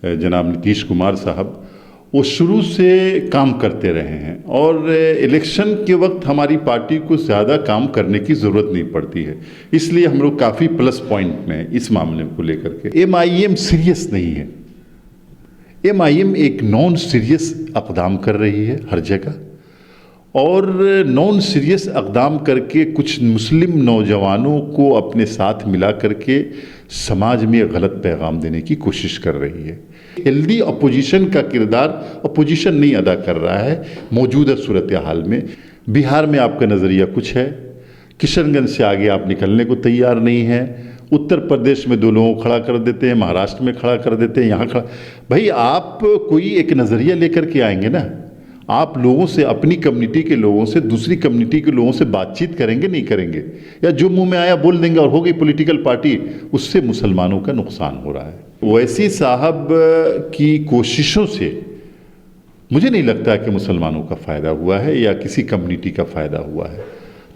जनाब नीतीश कुमार साहब, वो शुरू से काम करते रहे हैं और इलेक्शन के वक्त हमारी पार्टी को ज़्यादा काम करने की ज़रूरत नहीं पड़ती है, इसलिए हम लोग काफ़ी प्लस पॉइंट में हैं इस मामले को लेकर के। MIM सीरियस नहीं है। MIM एक नॉन सीरियस अक़दाम कर रही है हर जगह, और नॉन सीरियस अक़दाम करके कुछ मुस्लिम नौजवानों को अपने साथ मिला करके समाज में गलत पैगाम देने की कोशिश कर रही है। हेल्दी अपोजिशन का किरदार अपोजिशन नहीं अदा कर रहा है मौजूदा सूरत हाल में। बिहार में आपका नज़रिया कुछ है, किशनगंज से आगे आप निकलने को तैयार नहीं हैं, उत्तर प्रदेश में 2 लोगों को खड़ा कर देते हैं, महाराष्ट्र में खड़ा कर देते हैं, यहाँ खड़ा। भाई आप कोई एक नज़रिया लेकर के आएंगे ना, आप लोगों से, अपनी कम्युनिटी के लोगों से दूसरी कम्युनिटी के लोगों से बातचीत करेंगे नहीं करेंगे, या जो मुंह में आया बोल देंगे और हो गई पॉलिटिकल पार्टी, उससे मुसलमानों का नुकसान हो रहा है। ओवैसी साहब की कोशिशों से मुझे नहीं लगता कि मुसलमानों का फ़ायदा हुआ है या किसी कम्युनिटी का फ़ायदा हुआ है।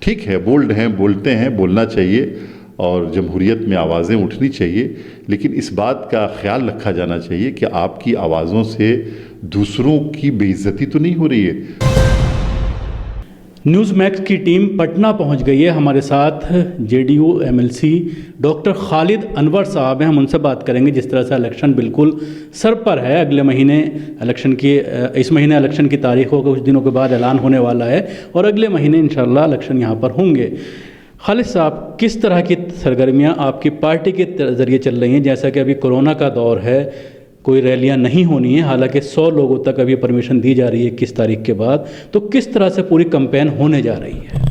ठीक है, बोल्ड हैं, बोलते हैं, बोलना चाहिए और जमहूरियत में आवाज़ें उठनी चाहिए, लेकिन इस बात का ख्याल रखा जाना चाहिए कि आपकी आवाज़ों से दूसरों की बेइज्जती तो नहीं हो रही है। न्यूज़ मैक्स की टीम पटना पहुंच गई है। हमारे साथ JDU MLC doctor Khalid Anwar साहब हैं, हम उनसे बात करेंगे। जिस तरह से इलेक्शन बिल्कुल सर पर है, अगले महीने इस महीने इलेक्शन की तारीख हो, कुछ दिनों के बाद ऐलान होने वाला है और अगले महीने इंशाल्लाह इलेक्शन यहाँ पर होंगे। खालिद साहब, किस तरह की सरगर्मियाँ आपकी पार्टी के ज़रिए चल रही हैं? जैसा कि अभी कोरोना का दौर है, कोई रैलियां नहीं होनी है, हालांकि 100 लोगों तक अभी परमिशन दी जा रही है 21 तारीख के बाद, तो किस तरह से पूरी कैंपेन होने जा रही है?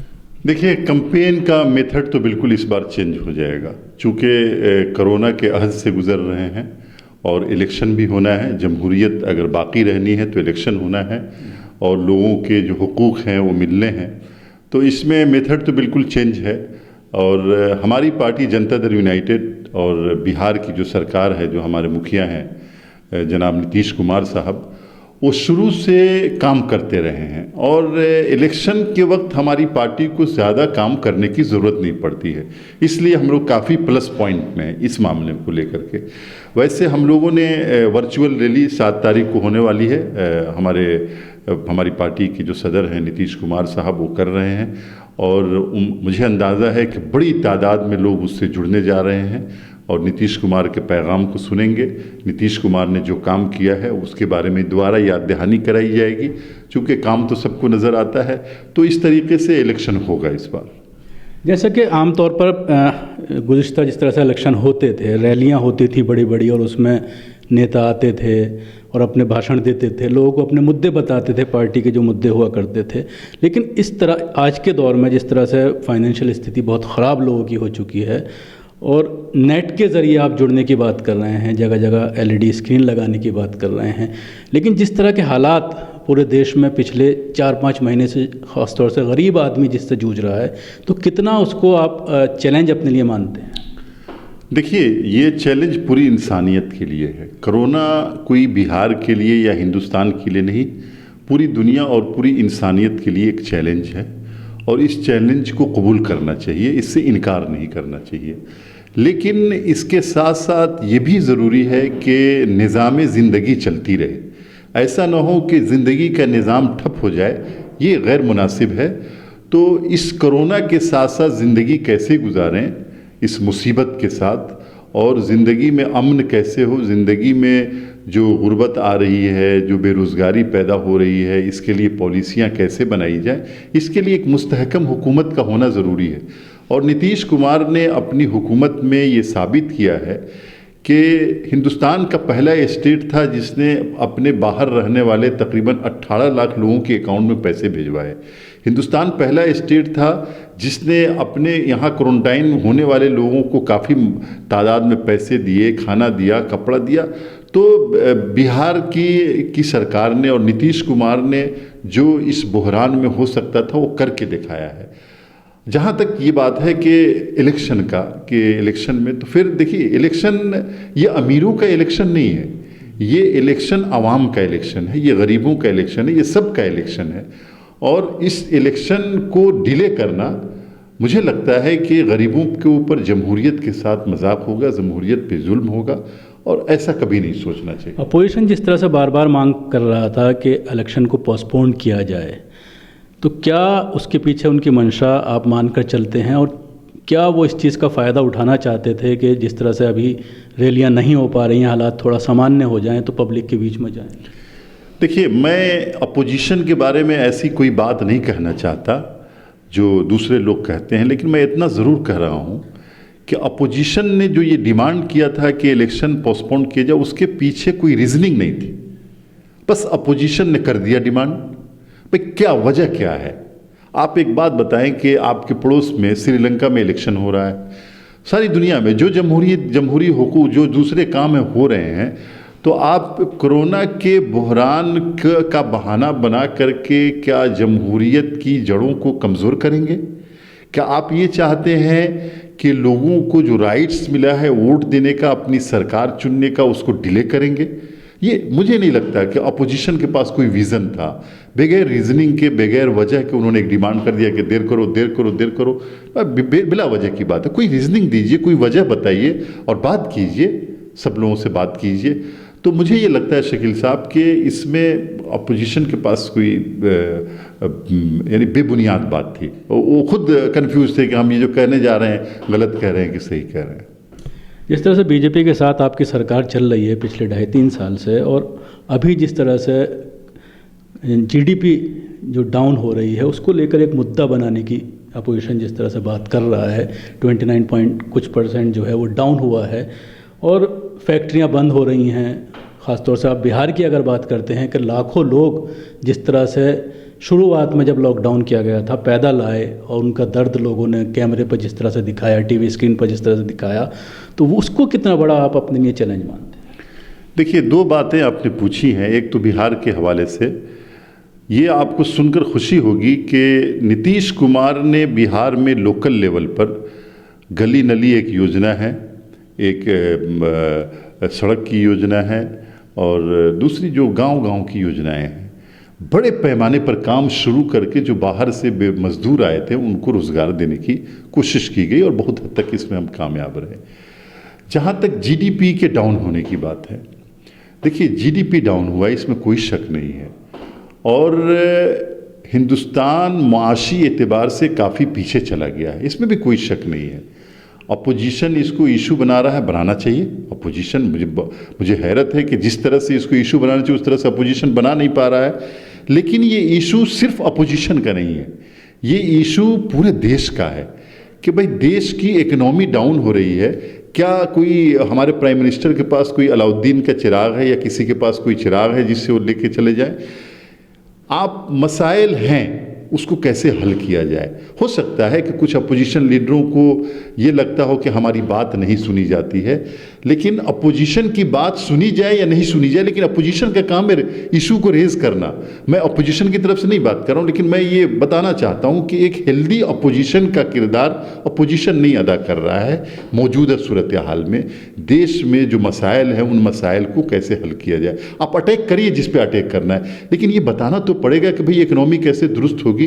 देखिए, कैंपेन का मेथड तो बिल्कुल इस बार चेंज हो जाएगा, चूँकि कोरोना के अहद से गुजर रहे हैं और इलेक्शन भी होना है। जमहूरियत अगर बाकी रहनी है तो इलेक्शन होना है और लोगों के जो हुकूक हैं वो मिलने हैं, तो इसमें मेथड तो बिल्कुल चेंज है। और हमारी पार्टी जनता दल यूनाइटेड और बिहार की जो सरकार है, जो हमारे मुखिया हैं जनाब नीतीश कुमार साहब, वो शुरू से काम करते रहे हैं और इलेक्शन के वक्त हमारी पार्टी को ज़्यादा काम करने की ज़रूरत नहीं पड़ती है, इसलिए हम लोग काफ़ी प्लस पॉइंट में हैं इस मामले को लेकर के। वैसे हम लोगों ने वर्चुअल रैली 7 तारीख को होने वाली है, हमारी पार्टी के जो सदर हैं नीतीश कुमार साहब वो कर रहे हैं और मुझे अंदाज़ा है कि बड़ी तादाद में लोग उससे जुड़ने जा रहे हैं और नीतीश कुमार के पैगाम को सुनेंगे। नीतीश कुमार ने जो काम किया है उसके बारे में दोबारा याद दहानी कराई जाएगी, क्योंकि काम तो सबको नज़र आता है। तो इस तरीके से इलेक्शन होगा इस बार। जैसा कि आमतौर पर गुज़िश्ता जिस तरह से इलेक्शन होते थे, रैलियां होती थी बड़ी बड़ी और उसमें नेता आते थे और अपने भाषण देते थे, लोगों को अपने मुद्दे बताते थे, पार्टी के जो मुद्दे हुआ करते थे। लेकिन इस तरह आज के दौर में जिस तरह से फाइनेंशियल स्थिति बहुत ख़राब लोगों की हो चुकी है और नेट के ज़रिए आप जुड़ने की बात कर रहे हैं, जगह जगह LED स्क्रीन लगाने की बात कर रहे हैं, लेकिन जिस तरह के हालात पूरे देश में पिछले 4-5 महीने से ख़ासतौर से गरीब आदमी जिससे जूझ रहा है, तो कितना उसको आप चैलेंज अपने लिए मानते हैं? देखिए, ये चैलेंज पूरी इंसानियत के लिए है। कोरोना कोई बिहार के लिए या हिंदुस्तान के लिए नहीं, पूरी दुनिया और पूरी इंसानियत के लिए एक चैलेंज है और इस चैलेंज को कबूल करना चाहिए, इससे इनकार नहीं करना चाहिए। लेकिन इसके साथ साथ ये भी ज़रूरी है कि निज़ाम ज़िंदगी चलती रहे, ऐसा ना हो कि ज़िंदगी का निज़ाम ठप हो जाए, ये गैर मुनासिब है। तो इस कोरोना के साथ साथ ज़िंदगी कैसे गुजारें इस मुसीबत के साथ, और ज़िंदगी में अमन कैसे हो, ज़िंदगी में जो गुर्बत आ रही है, जो बेरोज़गारी पैदा हो रही है, इसके लिए पॉलिसियाँ कैसे बनाई जाए, इसके लिए एक मुस्तहकम हुकूमत का होना ज़रूरी है। और नीतीश कुमार ने अपनी हुकूमत में ये साबित किया है कि हिंदुस्तान का पहला स्टेट था जिसने अपने बाहर रहने वाले तकरीबन 18 लाख लोगों के अकाउंट में पैसे भिजवाए। हिंदुस्तान पहला स्टेट था जिसने अपने यहाँ क्वारंटाइन होने वाले लोगों को काफ़ी तादाद में पैसे दिए, खाना दिया, कपड़ा दिया। तो बिहार की सरकार ने और नीतीश कुमार ने जो इस बहरान में हो सकता था वो करके दिखाया है। जहाँ तक ये बात है कि इलेक्शन का, कि इलेक्शन में, तो फिर देखिए, इलेक्शन ये अमीरों का इलेक्शन नहीं है, ये इलेक्शन आवाम का इलेक्शन है, ये गरीबों का इलेक्शन है, ये सब का इलेक्शन है। और इस इलेक्शन को डिले करना, मुझे लगता है कि गरीबों के ऊपर जमहूरियत के साथ मजाक होगा, जमहूरियत पे जुल्म होगा और ऐसा कभी नहीं सोचना चाहिए। अपोजिशन जिस तरह से बार बार मांग कर रहा था कि इलेक्शन को पोस्टपोन किया जाए, तो क्या उसके पीछे उनकी मंशा आप मानकर चलते हैं, और क्या वो इस चीज़ का फ़ायदा उठाना चाहते थे कि जिस तरह से अभी रैलियां नहीं हो पा रही हैं, हालात थोड़ा सामान्य हो जाएं तो पब्लिक के बीच में जाएं? देखिए, मैं अपोजिशन के बारे में ऐसी कोई बात नहीं कहना चाहता जो दूसरे लोग कहते हैं, लेकिन मैं इतना ज़रूर कह रहा हूँ कि अपोजिशन ने जो ये डिमांड किया था कि इलेक्शन पोस्टपोन किया जाए, उसके पीछे कोई रीजनिंग नहीं थी। बस अपोजिशन ने कर दिया डिमांड। भाई क्या वजह क्या है? आप एक बात बताएं कि आपके पड़ोस में श्रीलंका में इलेक्शन हो रहा है, सारी दुनिया में जो जमहूरी हुकूक जो दूसरे काम हो रहे हैं, तो आप कोरोना के बहरान का बहाना बना करके क्या जमहूरियत की जड़ों को कमज़ोर करेंगे? क्या आप ये चाहते हैं कि लोगों को जो राइट्स मिला है वोट देने का, अपनी सरकार चुनने का, उसको डिले करेंगे? ये मुझे नहीं लगता कि अपोजिशन के पास कोई विज़न था। बगैर रीजनिंग के, बगैर वजह के उन्होंने एक डिमांड कर दिया कि देर करो देर करो देर करो। बिला वजह की बात है। कोई रीजनिंग दीजिए, कोई वजह बताइए और बात कीजिए, सब लोगों से बात कीजिए। तो मुझे ये लगता है शकील साहब कि इसमें अपोजिशन के पास कोई यानी बेबुनियाद बात थी। वो खुद कंफ्यूज थे कि हम ये जो कहने जा रहे हैं गलत कह रहे हैं कि सही कह रहे हैं। जिस तरह से बीजेपी के साथ आपकी सरकार चल रही है पिछले 2.5-3 साल से, और अभी जिस तरह से जीडीपी जो डाउन हो रही है उसको लेकर एक मुद्दा बनाने की अपोजिशन जिस तरह से बात कर रहा है, 29 पॉइंट कुछ % जो है वो डाउन हुआ है, और फैक्ट्रियां बंद हो रही हैं। ख़ासतौर से आप बिहार की अगर बात करते हैं कि लाखों लोग जिस तरह से शुरुआत में जब लॉकडाउन किया गया था पैदल आए, और उनका दर्द लोगों ने कैमरे पर जिस तरह से दिखाया, टीवी स्क्रीन पर जिस तरह से दिखाया, तो वो उसको कितना बड़ा आप अपने लिए चैलेंज मानते हैं? देखिए, 2 बातें आपने पूछी हैं। एक तो बिहार के हवाले से, ये आपको सुनकर खुशी होगी कि नीतीश कुमार ने बिहार में लोकल लेवल पर गली नली एक योजना है, एक सड़क की योजना है, और दूसरी जो गांव-गांव की योजनाएं हैं, बड़े पैमाने पर काम शुरू करके जो बाहर से मजदूर आए थे उनको रोज़गार देने की कोशिश की गई, और बहुत हद तक इसमें हम कामयाब रहे। जहाँ तक जीडीपी के डाउन होने की बात है, देखिए जीडीपी डाउन हुआ इसमें कोई शक नहीं है, और हिंदुस्तान माशी एतबार से काफ़ी पीछे चला गया है, इसमें भी कोई शक नहीं है। अपोजिशन इसको इशू बना रहा है, बनाना चाहिए। अपोजिशन, मुझे हैरत है कि जिस तरह से इसको इशू बनाना चाहिए उस तरह से अपोजिशन बना नहीं पा रहा है। लेकिन ये इशू सिर्फ अपोजिशन का नहीं है, ये इशू पूरे देश का है कि भाई देश की इकोनॉमी डाउन हो रही है। क्या कोई हमारे प्राइम मिनिस्टर के पास कोई अलाउद्दीन का चिराग है या किसी के पास कोई चिराग है जिससे वो लेके चले जाए? आप मसाइल हैं, उसको कैसे हल किया जाए। हो सकता है कि कुछ अपोजिशन लीडरों को ये लगता हो कि हमारी बात नहीं सुनी जाती है, लेकिन अपोजिशन की बात सुनी जाए या नहीं सुनी जाए, लेकिन अपोजिशन का काम है इशू को रेज करना। मैं अपोजिशन की तरफ से नहीं बात कर रहा हूँ, लेकिन मैं ये बताना चाहता हूँ कि एक हेल्दी अपोजिशन का किरदार अपोजिशन नहीं अदा कर रहा है मौजूदा सूरत हाल में। देश में जो मसाइल हैं उन मसाइल को कैसे हल किया जाए। आप अटैक करिए जिस पे अटैक करना है, लेकिन ये बताना तो पड़ेगा कि भाई इकोनॉमी कैसे दुरुस्त होगी।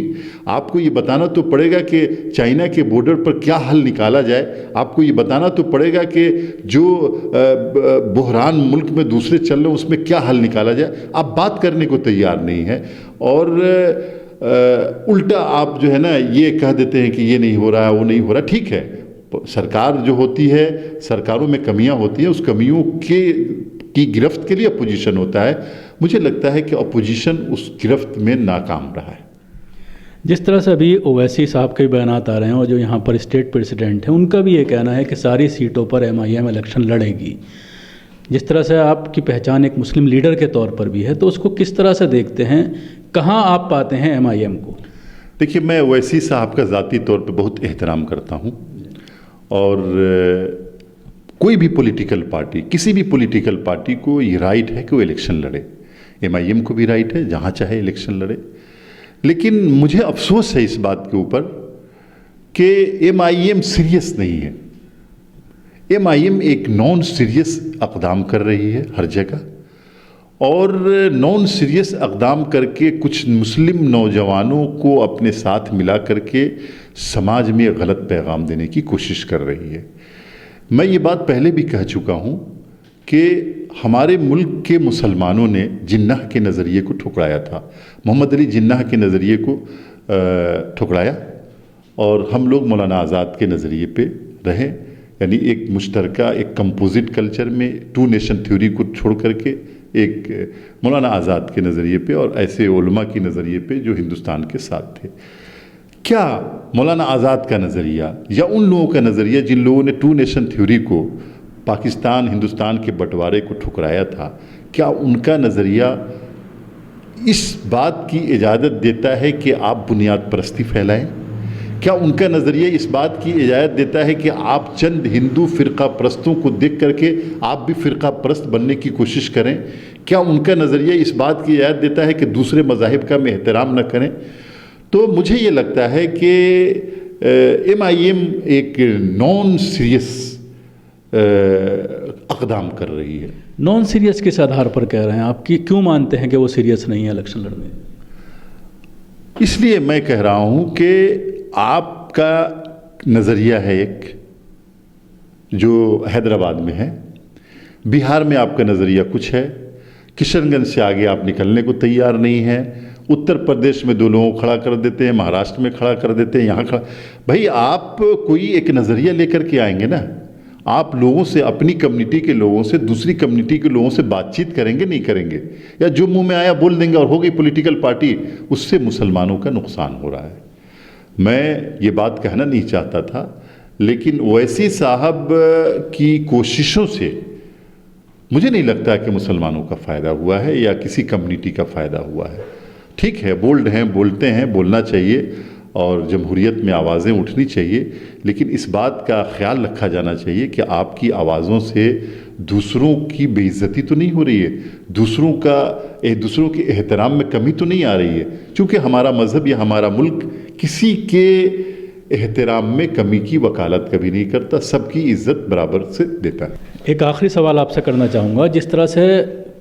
आपको ये बताना तो पड़ेगा कि चाइना के बॉर्डर पर क्या हल निकाला जाए। आपको ये बताना तो पड़ेगा कि जो बहरान मुल्क में दूसरे चल रहे हैं उसमें क्या हल निकाला जाए। आप बात करने को तैयार नहीं है, और उल्टा आप जो है ना ये कह देते हैं कि ये नहीं हो रहा है, वो नहीं हो रहा। ठीक है, सरकार जो होती है, सरकारों में कमियां होती हैं, उस कमियों की गिरफ्त के लिए अपोजिशन होता है। मुझे लगता है कि अपोजिशन उस गिरफ्त में नाकाम रहा है। जिस तरह से अभी ओवैसी साहब के बयानात आ रहे हैं, और जो यहाँ पर स्टेट प्रेसिडेंट हैं उनका भी ये कहना है कि सारी सीटों पर MIM इलेक्शन लड़ेगी। जिस तरह से आपकी पहचान एक मुस्लिम लीडर के तौर पर भी है, तो उसको किस तरह से देखते हैं? कहाँ आप पाते हैं MIM को? देखिए, मैं ओवैसी साहब का ज़ाती तौर पर बहुत एहतराम करता हूँ, और कोई भी पॉलिटिकल पार्टी, किसी भी पॉलिटिकल पार्टी को ये राइट है कि वो इलेक्शन लड़े। MIM को भी राइट है जहाँ चाहे इलेक्शन लड़े। लेकिन मुझे अफसोस है इस बात के ऊपर कि MIM सीरियस नहीं है। MIM एक नॉन सीरियस अक़दाम कर रही है हर जगह, और नॉन सीरियस अक़दाम करके कुछ मुस्लिम नौजवानों को अपने साथ मिला करके समाज में गलत पैगाम देने की कोशिश कर रही है। मैं ये बात पहले भी कह चुका हूँ कि हमारे मुल्क के मुसलमानों ने जिन्नाह के नज़रिए को ठुकराया था, मोहम्मद अली जिन्नाह के नज़रिए को ठुकराया और हम लोग मौलाना आज़ाद के नज़रिए पे रहे, यानी एक मुश्तरका एक कंपोजिट कल्चर में टू नेशन थ्योरी को छोड़ करके एक मौलाना आज़ाद के नज़रिए पे और ऐसे उलमा की नज़रिए पे जो हिंदुस्तान के साथ थे। क्या मौलाना आज़ाद का नज़रिया या उन लोगों का नज़रिया जिन लोगों ने टू नेशन थ्योरी को, पाकिस्तान हिंदुस्तान के बंटवारे को ठुकराया था, क्या उनका नज़रिया इस बात की इजाज़त देता है कि आप बुनियाद परस्ती फैलाएं? क्या उनका नज़रिया इस बात की इजाज़त देता है कि आप चंद हिंदू फ़िरका परस्तों को देख करके आप भी फ़िरका परस्त बनने की कोशिश करें? क्या उनका नज़रिया इस बात की इजाज़त देता है कि दूसरे मज़ाहिब का हम एहतराम न करें? तो मुझे ये लगता है कि MIM एक नॉन सीरियस अक़दाम कर रही है। नॉन सीरियस किस आधार पर कह रहे हैं आप? कि क्यों मानते हैं कि वो सीरियस नहीं है इलेक्शन लड़ने? इसलिए मैं कह रहा हूँ कि आपका नज़रिया है एक जो हैदराबाद में है, बिहार में आपका नज़रिया कुछ है, किशनगंज से आगे आप निकलने को तैयार नहीं है, उत्तर प्रदेश में 2 लोगों को खड़ा कर देते हैं, महाराष्ट्र में खड़ा कर देते हैं, यहाँ खड़ा। भाई आप कोई एक नज़रिया लेकर के आएंगे ना, आप लोगों से, अपनी कम्युनिटी के लोगों से दूसरी कम्युनिटी के लोगों से बातचीत करेंगे नहीं करेंगे, या जो मुंह में आया बोल देंगे और हो गई पॉलिटिकल पार्टी, उससे मुसलमानों का नुकसान हो रहा है। मैं ये बात कहना नहीं चाहता था, लेकिन ओवैसी साहब की कोशिशों से मुझे नहीं लगता कि मुसलमानों का फ़ायदा हुआ है या किसी कम्युनिटी का फ़ायदा हुआ है। ठीक है, बोल्ड हैं, बोलते हैं, बोलना चाहिए और जमहूरियत में आवाज़ें उठनी चाहिए, लेकिन इस बात का ख्याल रखा जाना चाहिए कि आपकी आवाज़ों से दूसरों की बेइज्जती तो नहीं हो रही है, दूसरों के एहतराम में कमी तो नहीं आ रही है, क्योंकि हमारा मज़हब या हमारा मुल्क किसी के एहतराम में कमी की वकालत कभी नहीं करता, सबकी इज़्ज़त बराबर से देता है। एक आखिरी सवाल आपसे करना चाहूँगा। जिस तरह से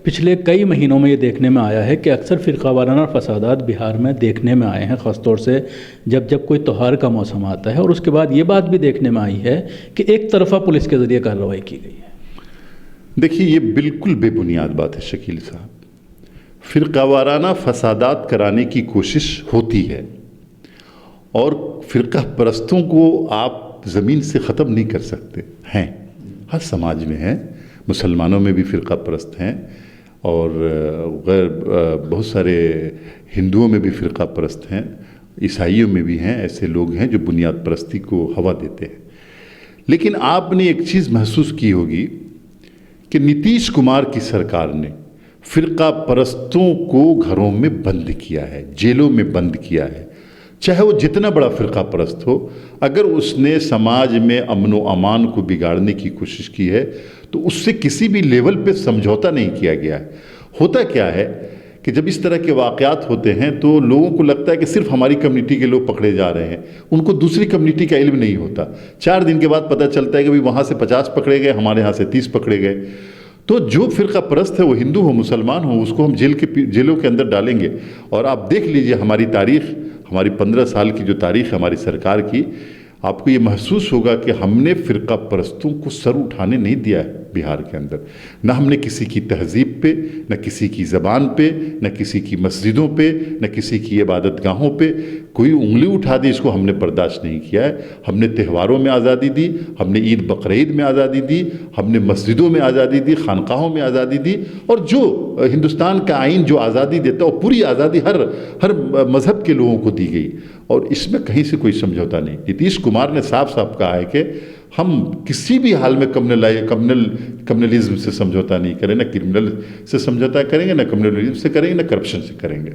पिछले कई महीनों में ये देखने में आया है कि अक्सर फ़िरक़ावाराना फ़सादात बिहार में देखने में आए हैं, ख़ास तौर से जब कोई त्यौहार का मौसम आता है, और उसके बाद ये बात भी देखने में आई है कि एक तरफ़ा पुलिस के ज़रिए कार्रवाई की गई है। देखिए, ये बिल्कुल बेबुनियाद बात है शकील साहब। फ़िरक़ावाराना फ़सादात कराने की कोशिश होती है और फ़िरक़ा परस्तों को आप ज़मीन से ख़त्म नहीं कर सकते हैं। हर समाज में हैं, मुसलमानों में भी फ़िरक़ा परस्त हैं और बहुत सारे हिंदुओं में भी फ़िरक़ा परस्त हैं, ईसाइयों में भी हैं। ऐसे लोग हैं जो बुनियाद परस्ती को हवा देते हैं। लेकिन आपने एक चीज़ महसूस की होगी कि नीतीश कुमार की सरकार ने फ़िरक़ा परस्तों को घरों में बंद किया है, जेलों में बंद किया है। चाहे वो जितना बड़ा फ़िरक़ा परस्त हो, अगर उसने समाज में अमन व अमान को बिगाड़ने की कोशिश की है तो उससे किसी भी लेवल पे समझौता नहीं किया गया है। होता क्या है कि जब इस तरह के वाक़यात होते हैं तो लोगों को लगता है कि सिर्फ हमारी कम्युनिटी के लोग पकड़े जा रहे हैं, उनको दूसरी कम्युनिटी का इल्म नहीं होता। 4 दिन के बाद पता चलता है कि भाई वहाँ से 50 पकड़े गए, हमारे यहाँ से 30 पकड़े गए। तो जो फ़िरक़ा परस्त है, वो हिंदू हो मुसलमान हो, उसको हम जेलों के अंदर डालेंगे। और आप देख लीजिए हमारी तारीख़, हमारी 15 साल की जो तारीख़ है हमारी सरकार की, आपको ये महसूस होगा कि हमने फ़िरक़ा परस्तों को सर उठाने नहीं दिया है बिहार के अंदर। न हमने किसी की तहज़ीब पे, न किसी की ज़बान पे, न किसी की मस्जिदों पे, न किसी की इबादत गाहों पे कोई उंगली उठा दी, इसको हमने बर्दाश्त नहीं किया है। हमने त्योहारों में आज़ादी दी, हमने ईद बकरीद में आज़ादी दी, हमने मस्जिदों में आज़ादी दी, खानकाहों में आज़ादी दी, और जो हिंदुस्तान का आइन जो आज़ादी देता है वो पूरी आज़ादी हर मज़हब के लोगों को दी गई, और इसमें कहीं से कोई समझौता नहीं। नीतीश कुमार ने साफ साफ कहा है कि हम किसी भी हाल में कम्युनलिज्म से समझौता नहीं करें, न क्रिमिनल से समझौता करेंगे, न कम्युनलिज्म से करेंगे, न करप्शन से करेंगे।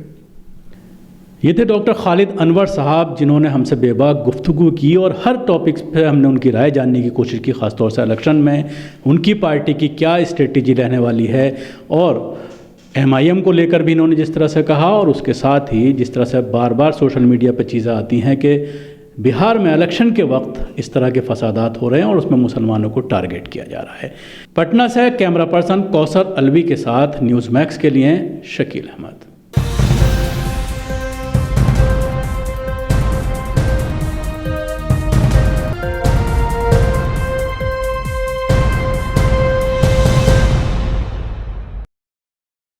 ये थे डॉक्टर खालिद अनवर साहब, जिन्होंने हमसे बेबाक गुफ्तगू की और हर टॉपिक्स पे हमने उनकी राय जानने की कोशिश की, ख़ासतौर से इलेक्शन में उनकी पार्टी की क्या स्ट्रेटजी रहने वाली है, और MIM को लेकर भी इन्होंने जिस तरह से कहा, और उसके साथ ही जिस तरह से बार बार सोशल मीडिया पर चीज़ें आती हैं कि बिहार में इलेक्शन के वक्त इस तरह के फसादात हो रहे हैं और उसमें मुसलमानों को टारगेट किया जा रहा है। पटना से कैमरा पर्सन कौसर अलवी के साथ न्यूज़ मैक्स के लिए शकील अहमद।